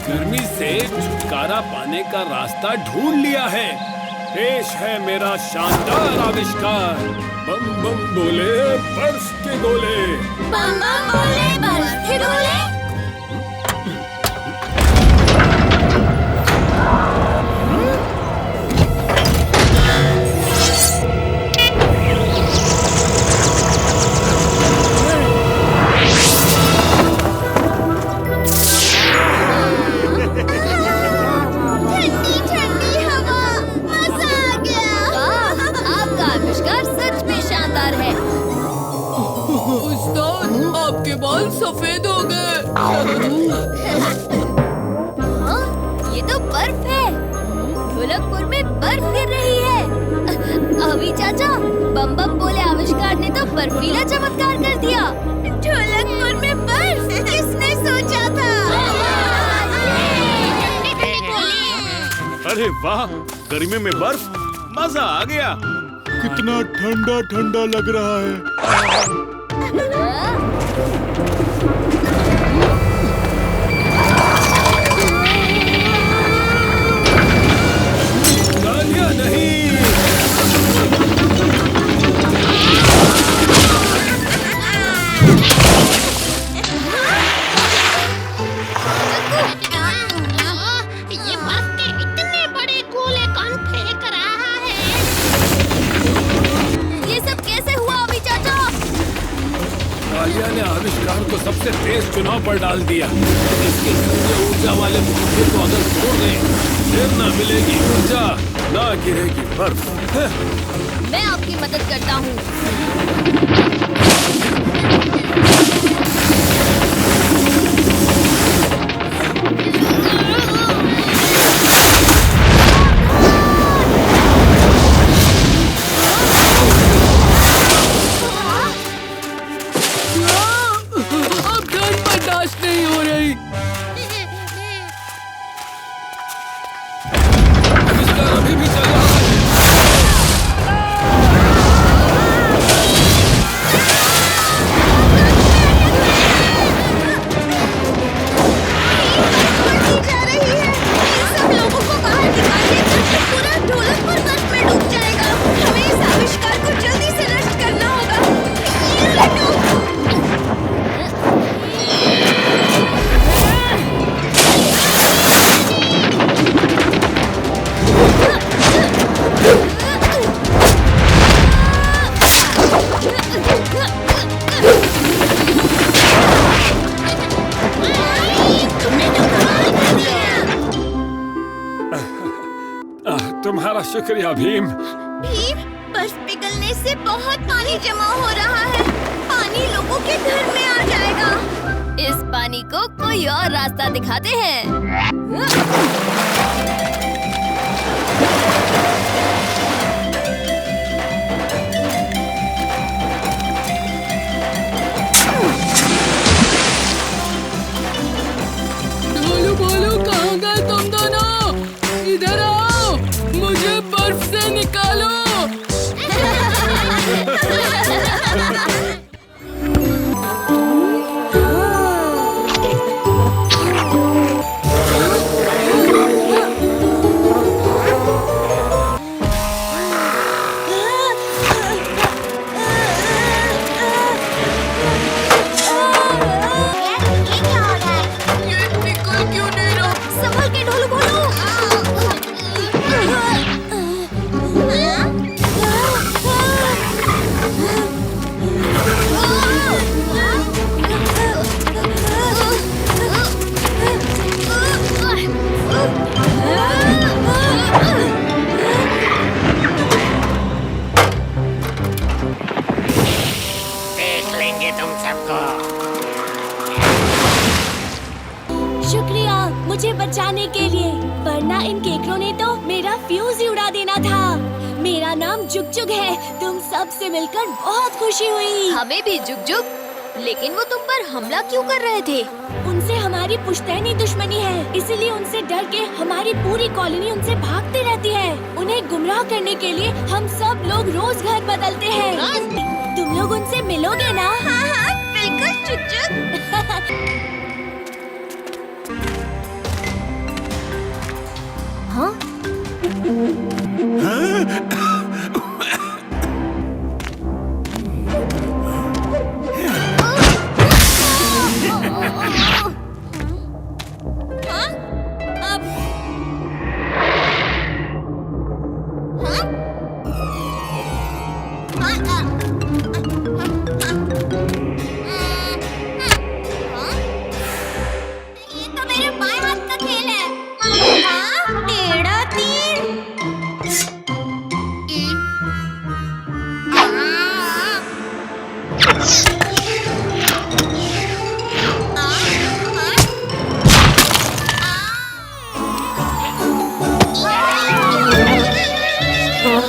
गर्मी से छुटकारा पाने का रास्ता ढूंढ लिया है। पेश है मेरा शानदार आविष्कार, बम बम बोले बर्फ के गोले। बम बम बोले बर्फ के गोले। आपके बाल सफेद हो गए। ये तो बर्फ है। ढोलकपुर में बर्फ गिर रही है। अभी चाचा, बम बम बोले आविष्कार ने तो बर्फीला चमत्कार कर दिया। ढोलकपुर में बर्फ, किसने सोचा था? अरे वाह, गर्मी में बर्फ, मजा आ गया। कितना ठंडा ठंडा लग रहा है। तालियां नहीं। ये बर्फ के इतने बड़े गोले कौन फेंक रहा है? ये सब कैसे हुआ अभी चाचा? तालिया ने आविष्कार को सबसे तेज चुनाव पर डाल दिया। इसके ठंडे ऊर्जा वाले पंखे को अगर छोड़ दें, फिर ना मिलेगी ऊर्जा, ना गिरेगी बर्फ। मैं आपकी मदद करता हूँ। अब ठंड बर्दाश्त नहीं हो रही। आविष्कार अभी भी चल रहा है। जा रही है। सब लोगों को बाहर निकालिए, पूरा ढोलकपुर बर्फ में डूब जाएगा। हमें इस आविष्कार को जल्दी से नष्ट करना होगा। ये लड्डू। तुम्हारा शुक्रिया भीम। भीम, बर्फ पिघलने से बहुत पानी जमा हो रहा है। पानी लोगों के घर में आ जाएगा। इस पानी को कोई और रास्ता दिखाते हैं। ढोलू भोलू, कहाँ गए तुम दोनों? इधर आओ, मुझे बर्फ से निकालो। ये निकल क्यों नहीं रहा? संभल के ढोलू भोलू। देख लेंगे तुम सबको। शुक्रिया मुझे बचाने के लिए, वरना इन केकरों ने तो मेरा फ्यूज ही उड़ा देना था। मेरा नाम जुग जुग है। तुम सब से मिलकर बहुत खुशी हुई। हमें भी जुग जुग। लेकिन वो तुम पर हमला क्यों कर रहे थे? उनसे हमारी पुश्तैनी दुश्मनी है, इसलिए उनसे डर के हमारी पूरी कॉलोनी उनसे भागती रहती है। उन्हें गुमराह करने के लिए हम सब लोग रोज घर बदलते हैं। तुम लोग उनसे मिलोगे ना? हाँ हाँ बिल्कुल जुग जुग।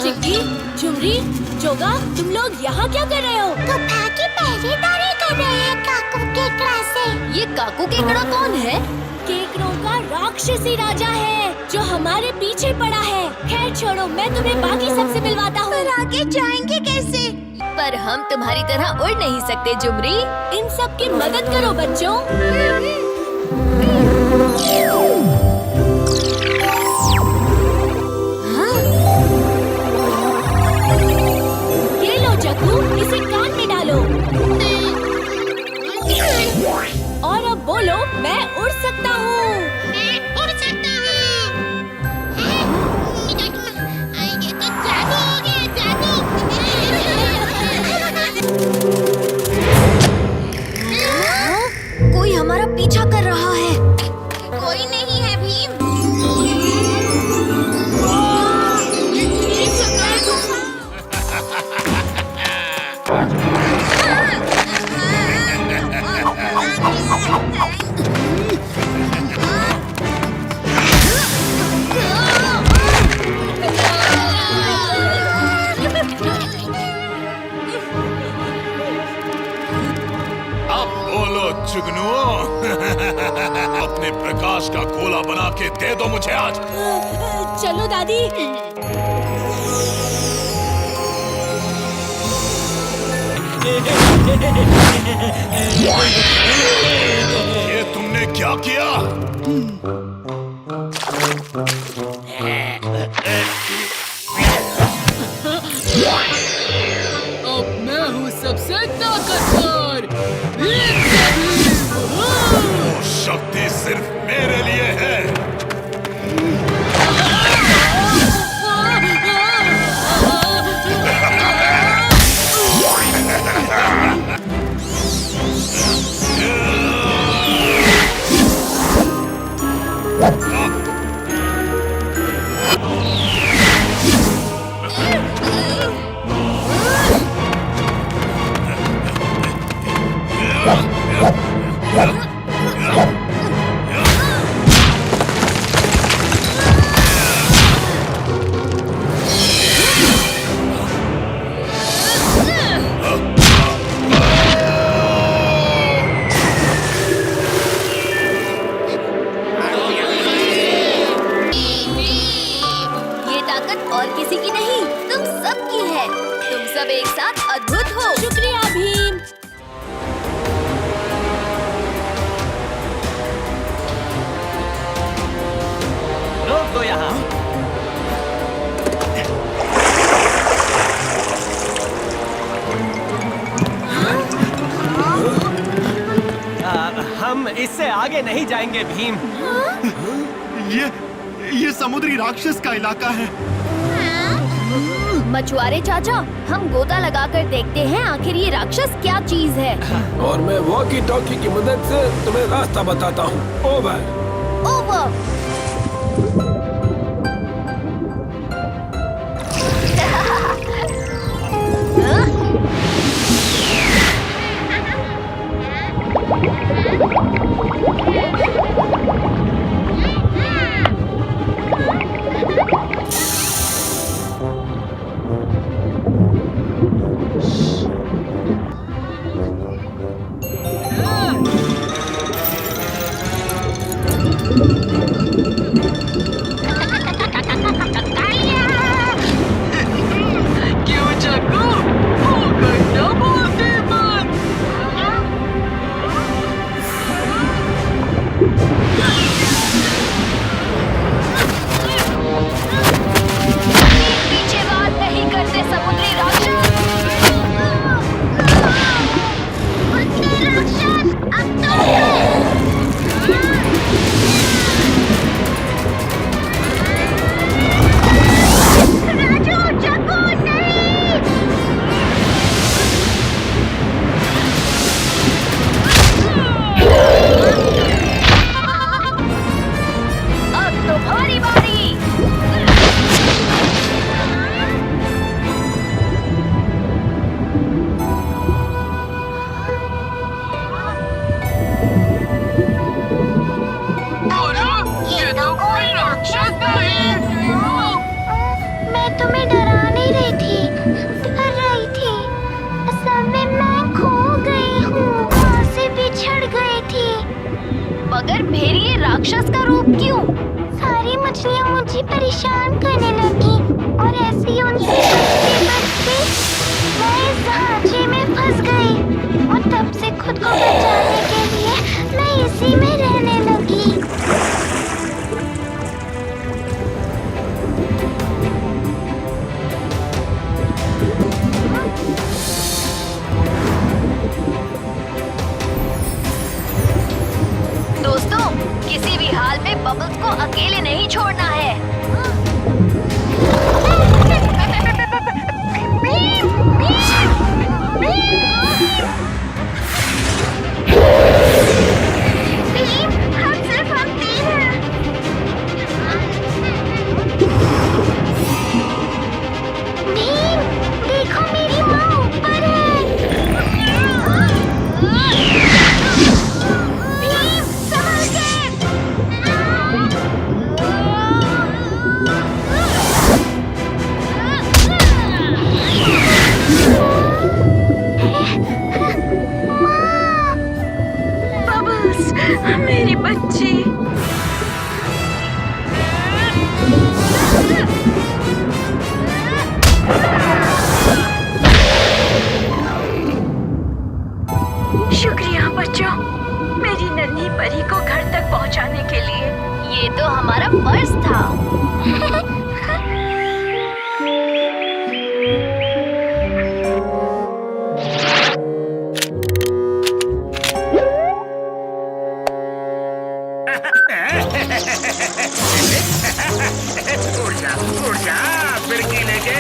चिक्की, झुमरी, जोगा, तुम लोग यहाँ क्या कर रहे हो? गुफा की पहरेदारी कर रहे हैं काकू केकड़ा से। ये काकू केकड़ा कौन है? केकड़ों का राक्षसी राजा है जो हमारे पीछे पड़ा है। खैर छोड़ो, मैं तुम्हें बाकी सबसे मिलवाता हूँ। पर आगे जाएंगे कैसे? पर हम तुम्हारी तरह उड़ नहीं सकते जुमरी। इन सब की मदद करो बच्चों। हाँ? ये लो जग्गू, इसे कान में डालो। और अब बोलो, मैं उड़ सकता हूँ। मैं उड़ सकता हूँ। ये तो जादू हो गया, जादू। कोई हमारा पीछा कर रहा है। कोई नहीं है भीम। अब बोलो जुगनुओ। अपने प्रकाश का गोला बना के दे दो मुझे आज। चलो दादी। ये तुमने क्या किया? अब मैं हूँ सबसे ताकतवर। वो शक्ति सिर्फ मेरे लिए है। ये ताकत और किसी की नहीं, तुम सबकी है। तुम सब एक साथ अद्भुत हो। शुक्रिया भीम। रोक दो यहाँ। हम इससे आगे नहीं जाएंगे भीम। ये समुद्री राक्षस का इलाका है। मछुआरे चाचा, हम गोता लगाकर देखते हैं आखिर ये राक्षस क्या चीज है। और मैं वॉकी टॉकी की मदद से तुम्हें रास्ता बताता हूँ। ओवर। ओवर। मछलियाँ मुझे परेशान करने लगी और ऐसे ही उनसे बचते मैं इस ढांचे में फंस गई और तब से खुद को बचाने के लिए मैं इसी में रहने लगी। दोस्तों, किसी भी हाल में बबल्स को अकेले नहीं छोड़ना है। हम सिर्फ हम तीन हैं। भीम, देखो मेरी माँ ऊपर है। भीम, संभल के। बबल्स, मेरी बच्ची। शुक्रिया बच्चों, मेरी नन्ही परी को घर तक पहुंचाने के लिए। ये तो हमारा फर्ज था। उड़ जा, फिरकी लेके।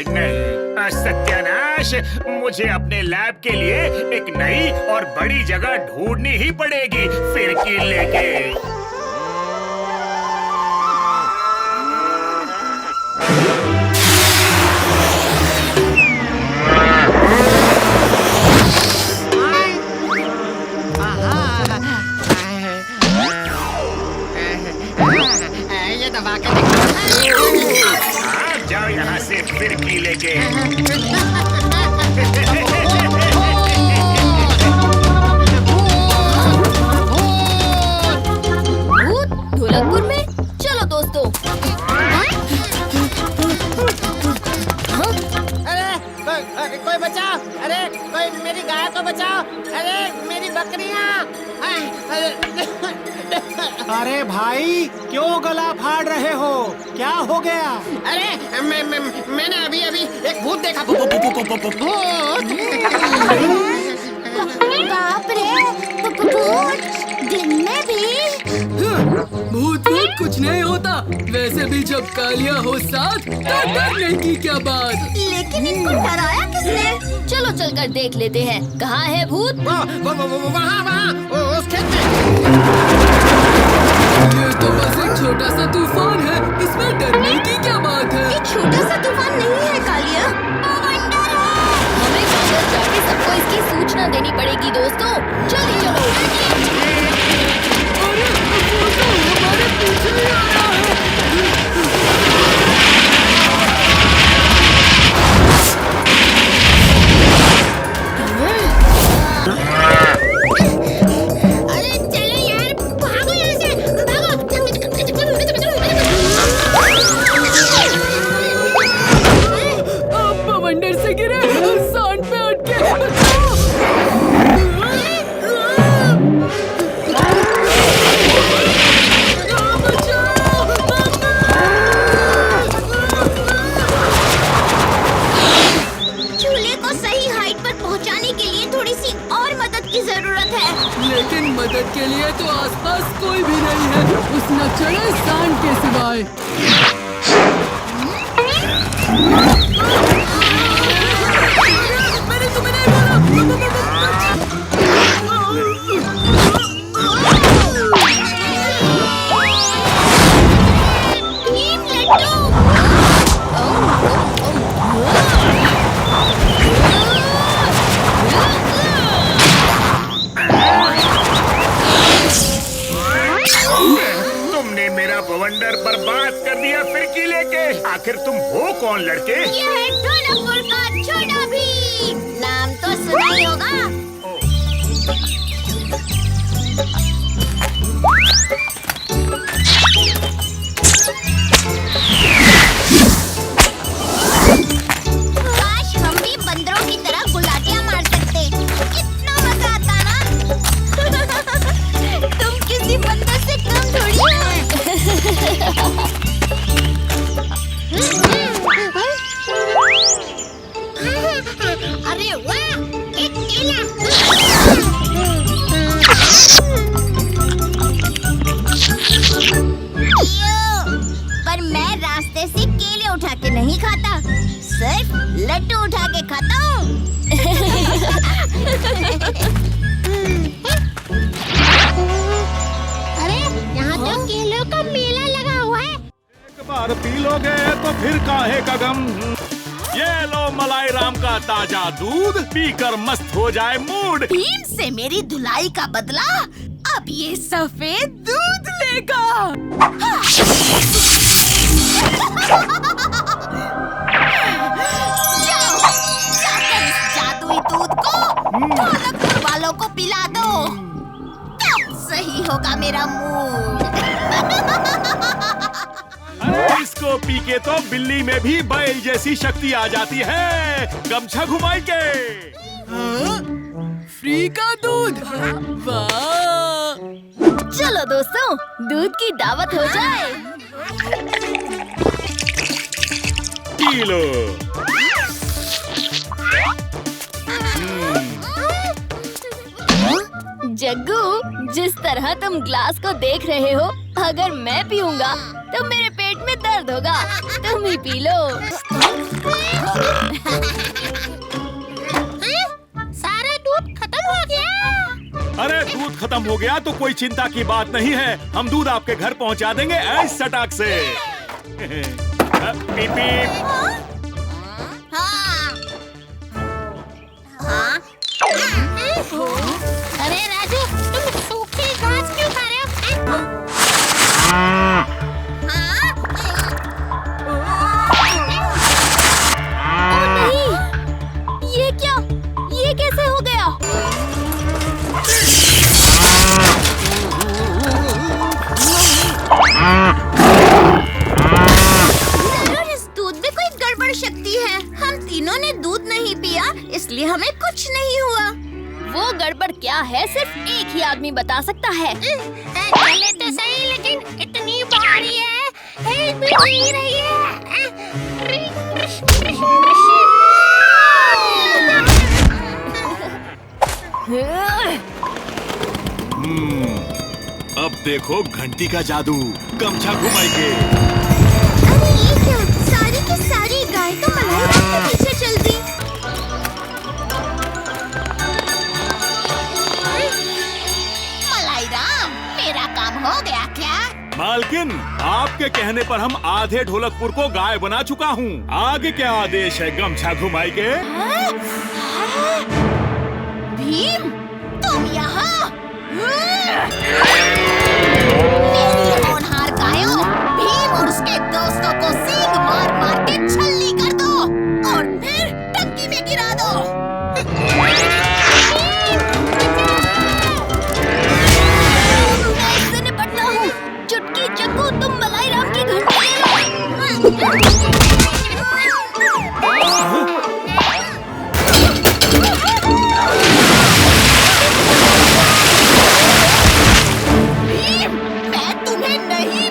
नहीं, सत्यानाश, मुझे अपने लैब के लिए एक नई और बड़ी जगह ढूंढनी ही पड़ेगी फिरकी लेके। ये दबा के देखो। आप जाओ यहाँ से फिरकी लेके। भूत ढोलकपुर में? चलो दोस्तों। अरे कोई बचाओ! अरे कोई मेरी गाय को बचाओ! अरे मेरी बकरियां! अरे भाई, क्यों गला फाड़ रहे हो? क्या हो गया? अरे मैंने अभी एक भूत देखा। भूत! बाप रे, भूत दिन में भी। भूत भूत कुछ नहीं होता। वैसे भी जब कालिया हो साथ तो डरने की क्या बात। लेकिन इनको डराया किसने? चलो चलकर देख लेते हैं। कहाँ है भूत? वहाँ उस खेत में। ये तो बस एक छोटा सा तूफान है, इसमें डरने की क्या बात है। ये छोटा सा तूफान नहीं है कालिया, हमें वापस जाके सबको इसकी सूचना देनी पड़ेगी दोस्तों। जल्दी चलो। अरे वो तो हमारे पीछे ही आ रहा है। अरे चलो यार, भागो यहाँ से, भागो। आप बवंडर से गिरे, सांड पे अटके। चूल्हे को सही हाइट पर पहुँचाने के लिए थोड़ी सी और मदद की जरूरत है। लेकिन मदद के लिए तो आसपास कोई भी नहीं है, उस नचले सांड के सिवाय। मैंने तुम्हें नहीं भीम लड्डू। तुमने मेरा बवंडर बर्बाद कर दिया फिरकी लेके। आखिर तुम हो कौन लड़के? ये है ढोलकपुर का छोटा भीम। नाम तो सुना ही होगा। फिर काहे का गम। ये लो मलाई राम का ताजा दूध, पीकर मस्त हो जाए मूड। भीम से मेरी धुलाई का बदला अब ये सफेद दूध लेगा। जाओ, जाकर इस जादुई दूध को ढोलकपुर वालों को पिला दो, तब सही होगा मेरा मूड। अरे इसको पी के तो बिल्ली में भी बैल जैसी शक्ति आ जाती है। गमछा घुमाई के। फ्री का दूध, वाह! चलो दोस्तों, दूध की दावत हो जाए। P low. जग्गू, जिस तरह तुम ग्लास को देख रहे हो, अगर मैं पीऊंगा तो मेरे पेट में दर्द होगा। तुम ही पी लो। सारा दूध खत्म हो गया। अरे दूध खत्म हो गया तो कोई चिंता की बात नहीं है, हम दूध आपके घर पहुंचा देंगे ऐस सटाक से। पीप पीप। अरे राजू, तुम सूखी घास क्यों खा रहे हो? ओ नहीं, ये क्या? ये कैसे हो गया? जरूर इस दूध में कोई गड़बड़ शक्ति है। हम तीनों ने दूध नहीं पिया, इसलिए हमें कुछ नहीं हुआ। वो गड़बड़ क्या है, सिर्फ एक ही आदमी बता सकता है। चले तो सही, लेकिन इतनी भारी है, हिल भी नहीं रही है। अब देखो घंटी का जादू, गमछा घुमाई के। अरे ये क्या? सारी की सारी गाय तो मलाई राम के पीछे चल दी। मलाई राम, मेरा काम हो गया क्या? मालकिन, आपके कहने पर हम आधे ढोलकपुर को गाय बना चुका हूँ। आगे क्या आदेश है गमछा घुमाई के? भीम, तुम यहाँ? मेरी होनहार गायों, भीम और उसके दोस्तों को सींग मार मार के छल्ली कर दो और फिर टंकी में गिरा दो। मैं इससे निपटता हूँ। चुटकी चक्कू, तुम मलाई राम की घंटी ले लो। मैं तुम्हें नहीं।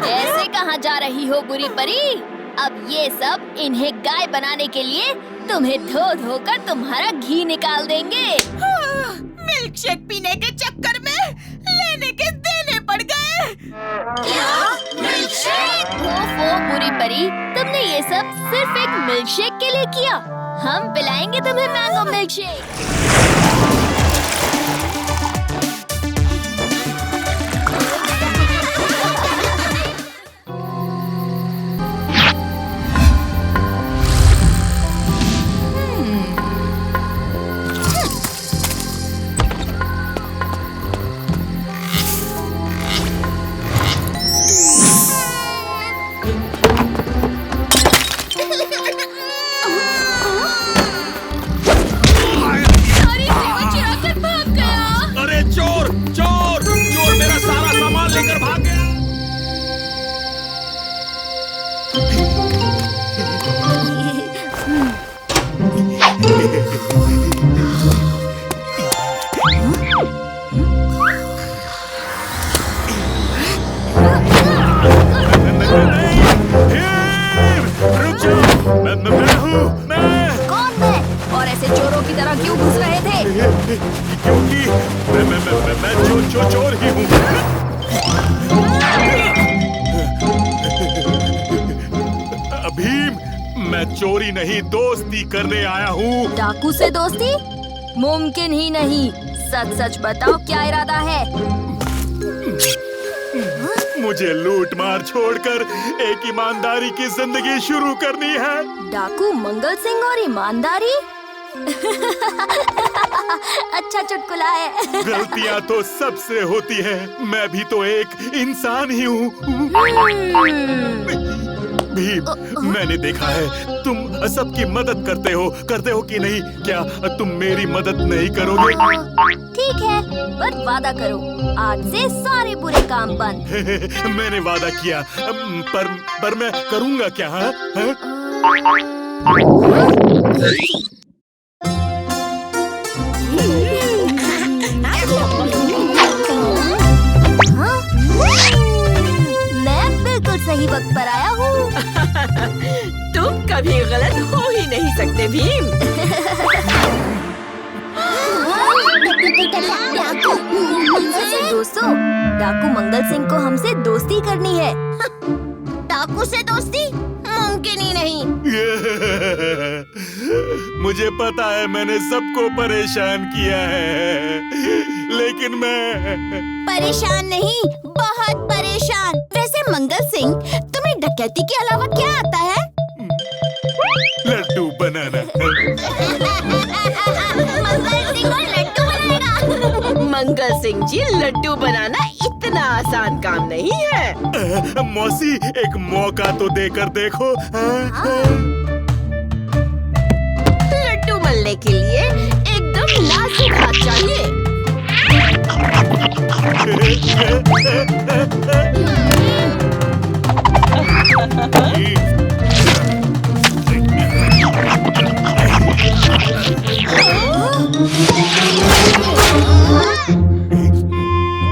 ऐसे कहाँ जा रही हो बुरी परी? अब ये सब इन्हें गाय बनाने के लिए तुम्हें धो धो कर तुम्हारा घी निकाल देंगे। मिल्क शेक पीने के चक्कर में लेने के देने पड़ गए। क्या? Milk shake? ओफो बुरी परी, तुमने ये सब सिर्फ एक मिल्क शेक के लिए किया। हम पिलाएंगे तुम्हें मैंगो मिल्क शेक। Sorry, मैं चोरी नहीं दोस्ती करने आया हूँ। डाकू से दोस्ती? मुमकिन ही नहीं। सच सच बताओ क्या इरादा है? मुझे लूट मार छोड़कर एक ईमानदारी की जिंदगी शुरू करनी है। डाकू मंगल सिंह और ईमानदारी? अच्छा चुटकुला है। गलतियाँ तो सबसे होती है, मैं भी तो एक इंसान ही हूँ। भीम, मैंने देखा है तुम सबकी मदद करते हो कि नहीं? क्या तुम मेरी मदद नहीं करोगे? ठीक है, पर वादा करो आज से सारे बुरे काम बंद। मैंने वादा किया, पर मैं करूँगा क्या? हाँ? मैं बिल्कुल सही वक्त पर आया हूँ। तुम कभी गलत हो ही नहीं सकते भीम। दोस्तों, डाकू मंगल सिंह को हमसे दोस्ती करनी है। डाकू से दोस्ती मुमकिन ही नहीं। मुझे पता है मैंने सबको परेशान किया है, लेकिन मैं परेशान नहीं, बहुत परेशान। वैसे मंगल सिंह, तुम्हें डकैती के अलावा क्या आता है? लड्डू बनाना। मंगल सिंह और लड्डू बनाएगा। मंगल सिंह जी, लड्डू बनाना इतना आसान काम नहीं है। मौसी, एक मौका तो देकर देखो। लड्डू बनने के लिए एकदम नाजुक हाथ चाहिए।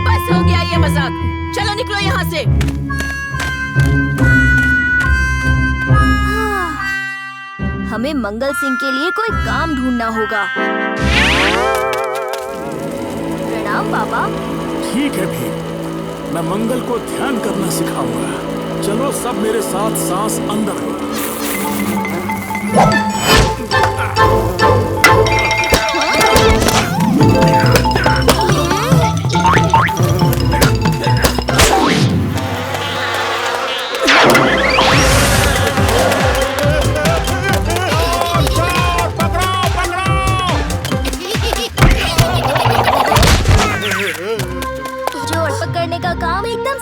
बस हो गया ये मजाक, चलो निकलो यहाँ से। हमें मंगल सिंह के लिए कोई काम ढूंढना होगा। प्रणाम पापा। ठीक है भीम, मैं मंगल को ध्यान करना सिखाऊंगा। चलो सब मेरे साथ सांस अंदर लो।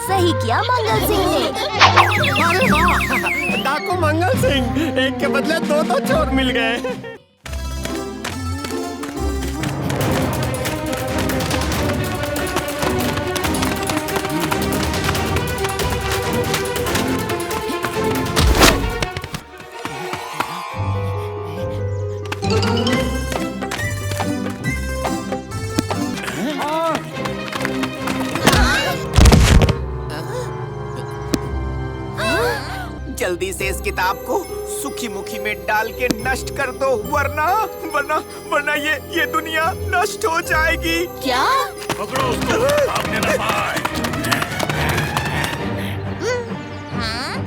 सही किया मंगल सिंह ने। अरे वाह, डाकू मंगल सिंह, एक के बदले दो चोर मिल गए। जल्दी से इस किताब को सुखी मुखी में डाल के नष्ट कर दो, वरना ये दुनिया नष्ट हो जाएगी। क्या? पकड़ो उसको, भागने न पाए।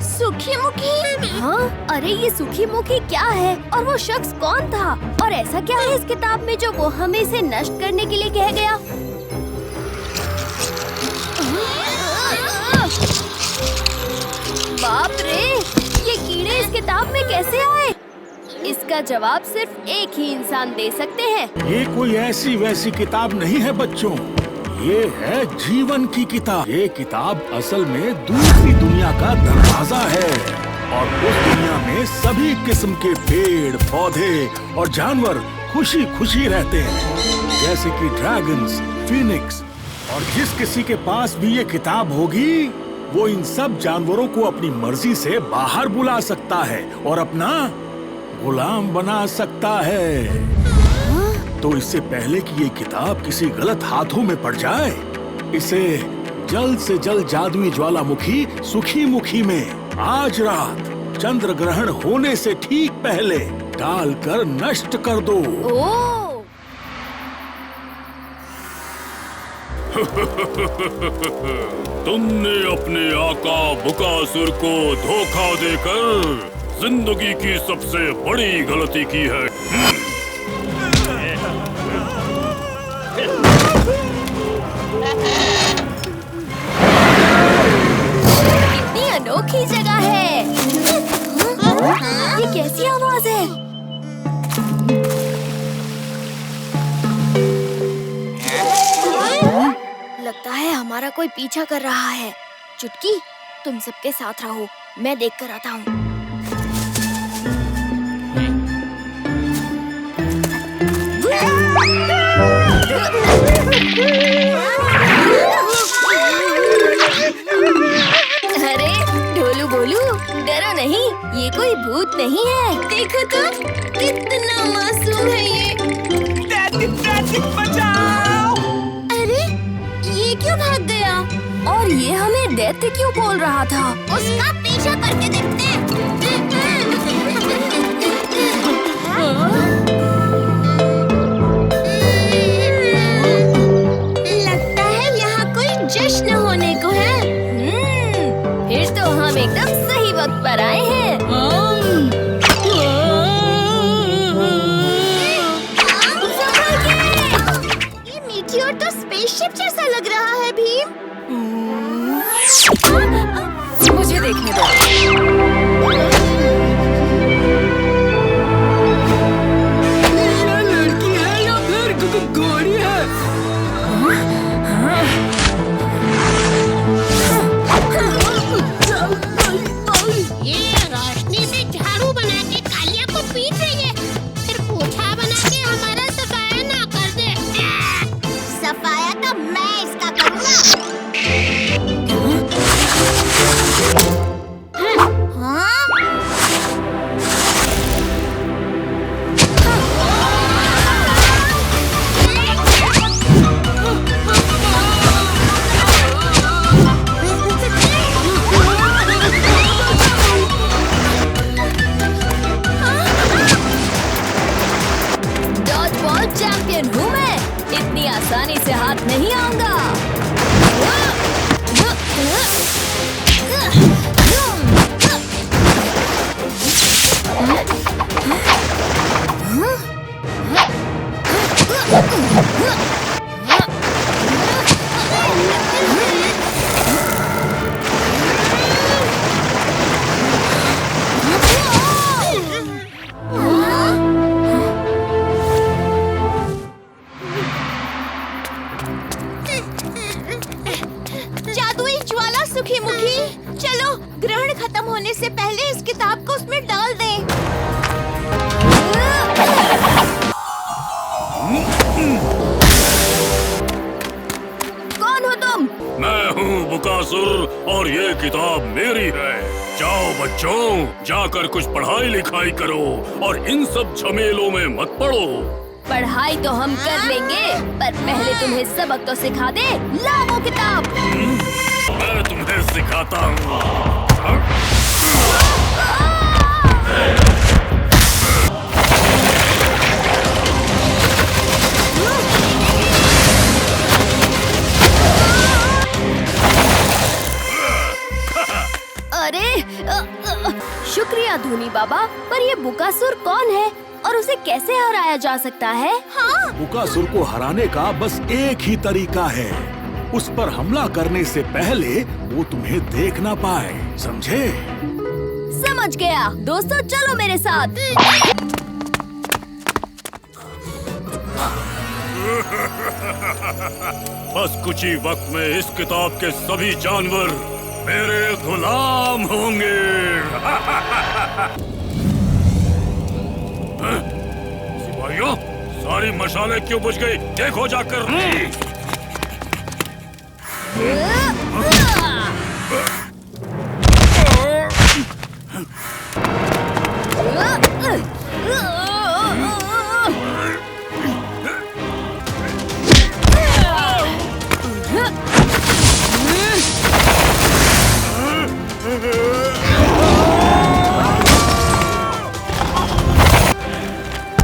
सुखी मुखी? हाँ, अरे ये सुखी मुखी क्या है और वो शख्स कौन था और ऐसा क्या है इस किताब में जो वो हमें इसे नष्ट करने के लिए कह गया? बाप रे, ये कीड़े इस किताब में कैसे आए? इसका जवाब सिर्फ एक ही इंसान दे सकते हैं। ये कोई ऐसी वैसी किताब नहीं है बच्चों, ये है जीवन की किताब। ये किताब असल में दूसरी दुनिया का दरवाजा है और उस दुनिया में सभी किस्म के पेड़ पौधे और जानवर खुशी खुशी रहते हैं, जैसे कि ड्रैगन्स, फीनिक्स। और जिस किसी के पास भी ये किताब होगी वो इन सब जानवरों को अपनी मर्जी से बाहर बुला सकता है और अपना गुलाम बना सकता है। तो इससे पहले कि ये किताब किसी गलत हाथों में पड़ जाए, इसे जल्द से जल्द जादुई ज्वालामुखी सुखी मुखी में आज रात चंद्र ग्रहण होने से ठीक पहले डालकर नष्ट कर दो। तुमने अपने आका बकासुर को धोखा देकर जिंदगी की सबसे बड़ी गलती की है। कितनी अनोखी जगह है। ये कैसी आवाज है? लगता है हमारा कोई पीछा कर रहा है। चुटकी, तुम सबके साथ रहो, मैं देख कर आता हूँ। अरे ढोलू बोलू, डरो नहीं, ये कोई भूत नहीं है। देखो तो कितना मासूम है ये। बचाओ! अरे ये क्यों भाग गया? और ये हमें डेथ क्यों बोल रहा था? उसका पीछा करके देखते हैं। लगता है यहाँ कोई जश्न होने को है। फिर तो हम एकदम सही वक्त पर आए हैं। ये मीटियोर तो स्पेसशिप जैसा लग रहा है भीम। मुझे देखने दो। ये लड़की है या फिर घोड़ी है? ये रोशनी से झाड़ू बना के कालिया को पीट रही है, फिर पोछा बना के हमारा सफाया ना कर दे। सफाया तो मैं इसका करूँगा। हाँ? डॉज बॉल चैंपियन हूँ मैं, इतनी आसानी से हाथ नहीं आऊंगा। जादुई ज्वाला सुखी मुखी, चलो ग्रहण खत्म होने से पहले इस किताब को उसमें डाल दें। कौन हो तुम? मैं हूँ बुकासुर और ये किताब मेरी है। जाओ बच्चों, जाकर कुछ पढ़ाई लिखाई करो और इन सब झमेलों में मत पड़ो। पढ़ाई तो हम कर लेंगे, पर पहले तुम्हें सबक तो सिखा दे। ला वो किताब। मैं तुम्हें सिखाता हूँ। अरे शुक्रिया धोनी बाबा, पर ये बुकासुर कौन है और उसे कैसे हराया जा सकता है? हाँ, बुकासुर को हराने का बस एक ही तरीका है। उस पर हमला करने से पहले वो तुम्हें देख ना पाए, समझे? समझ गया। दोस्तों चलो मेरे साथ। बस कुछ ही वक्त में इस किताब के सभी जानवर मेरे गुलाम होंगे। सिपाहियों, सारी मशालें क्यों बुझ गई? देखो जाकर।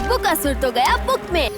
बुकासुर तो गया बुक में।